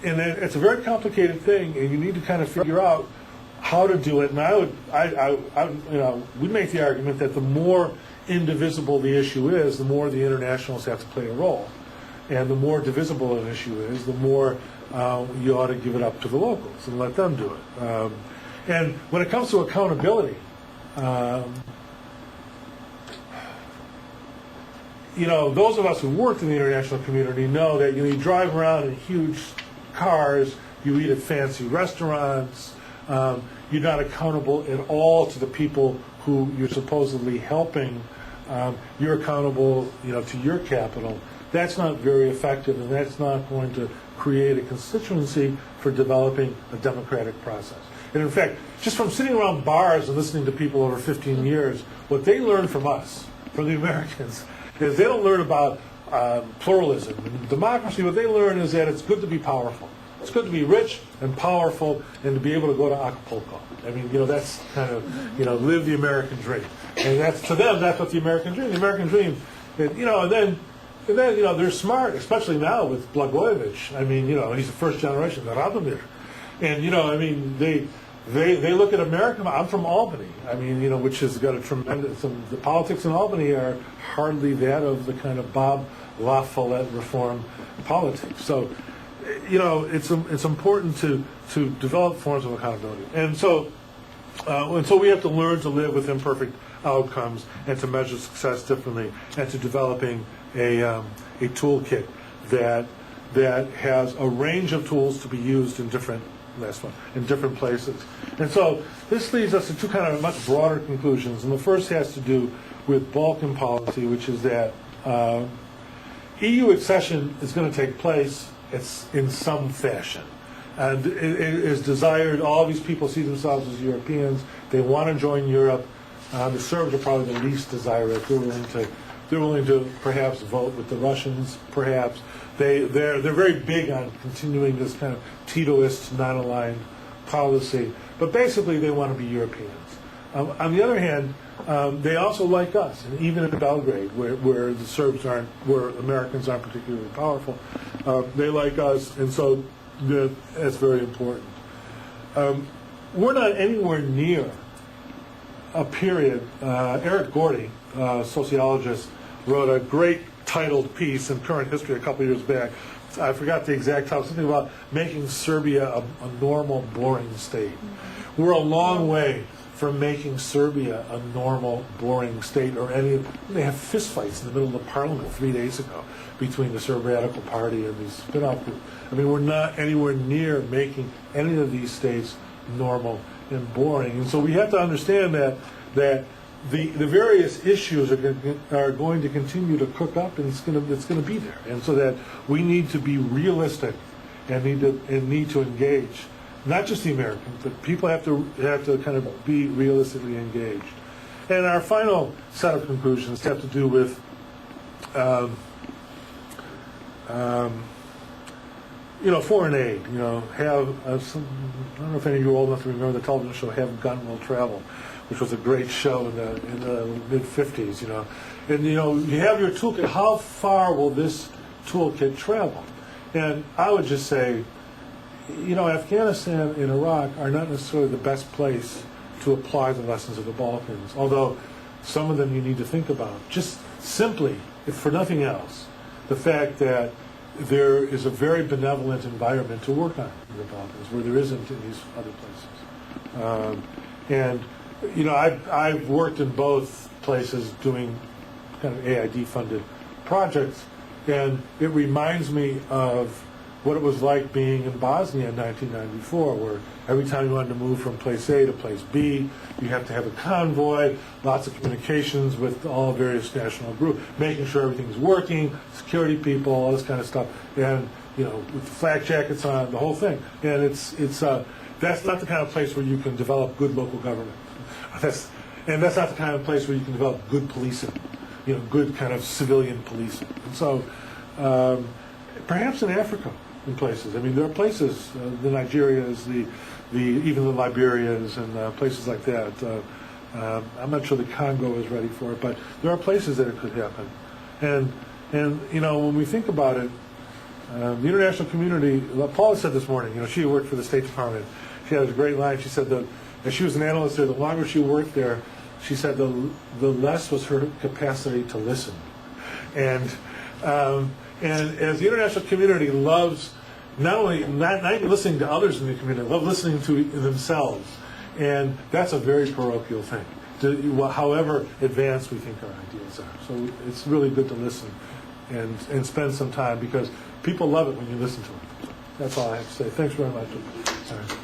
and it's a very complicated thing, and you need to kind of figure out how to do it. And we make the argument that the more indivisible the issue is, the more the internationals have to play a role. And the more divisible an issue is, the more you ought to give it up to the locals and let them do it. And when it comes to accountability, those of us who worked in the international community know that you drive around in huge cars, you eat at fancy restaurants, you're not accountable at all to the people who you're supposedly helping. You're accountable, to your capital. That's not very effective, and that's not going to create a constituency for developing a democratic process. And in fact, just from sitting around bars and listening to people over 15 years, what they learn from us, from the Americans, is they don't learn about pluralism and democracy. What they learn is that it's good to be powerful. It's good to be rich and powerful and to be able to go to Acapulco. I mean, that's kind of, live the American dream. And that's, to them, that's what the American dream. The American dream, and then they're smart, especially now with Blagojevich. I mean, he's the first generation, Radomir. And, they look at America. I'm from Albany. I mean, which has got a tremendous. The politics in Albany are hardly that of the kind of Bob La Follette reform politics. So, it's important to develop forms of accountability, and so we have to learn to live with imperfect outcomes and to measure success differently, and to developing a toolkit that has a range of tools to be used in different places. And so this leads us to two kind of much broader conclusions. And the first has to do with Balkan policy, which is that EU accession is going to take place in some fashion. And it is desired, all these people see themselves as Europeans, they want to join Europe. The Serbs are probably the least desirous. They're willing to perhaps vote with the Russians, perhaps. They're very big on continuing this kind of Titoist, non-aligned policy, but basically they want to be Europeans. On the other hand, they also like us, and even in Belgrade, where the Serbs where Americans aren't particularly powerful, they like us, and so that's very important. We're not anywhere near a period. Eric Gordy, sociologist, wrote a great titled piece in Current History a couple years back. I forgot the exact title, something about making Serbia a normal, boring state. We're a long way from making Serbia a normal, boring state, or any. They have fistfights in the middle of the parliament 3 days ago between the Serb Radical Party and these spin-off groups. I mean, we're not anywhere near making any of these states normal and boring. And so we have to understand that the various issues are going to continue to cook up, and it's going to be there, and so that we need to be realistic and need to engage, not just the Americans, but people have to kind of be realistically engaged. And our final set of conclusions have to do with foreign aid. Have I don't know if any of you are old enough to remember the television show Have Gun Will Travel, which was a great show in the mid-'50s, And, you have your toolkit. How far will this toolkit travel? And I would just say, Afghanistan and Iraq are not necessarily the best place to apply the lessons of the Balkans, although some of them you need to think about. Just simply, if for nothing else, the fact that there is a very benevolent environment to work on in the Balkans, where there isn't in these other places. I've worked in both places doing kind of AID-funded projects, and it reminds me of what it was like being in Bosnia in 1994, where every time you wanted to move from place A to place B, you have to have a convoy, lots of communications with all various national groups, making sure everything's working, security people, all this kind of stuff, and with the flak jackets on, the whole thing. And that's not the kind of place where you can develop good local government. That's not the kind of place where you can develop good policing, good kind of civilian policing. And so, perhaps in Africa, in places. I mean, there are places, the Nigerias, even the Liberias, and places like that. I'm not sure the Congo is ready for it, but there are places that it could happen. And when we think about it, The international community, Paula said this morning, she worked for the State Department. She has a great line. She said that as she was an analyst there, the longer she worked there, she said the less was her capacity to listen. And as the international community loves not only listening to others in the community, love listening to themselves. And that's a very parochial thing, however advanced we think our ideas are. So it's really good to listen and spend some time, because people love it when you listen to them. That's all I have to say. Thanks very much. Sorry.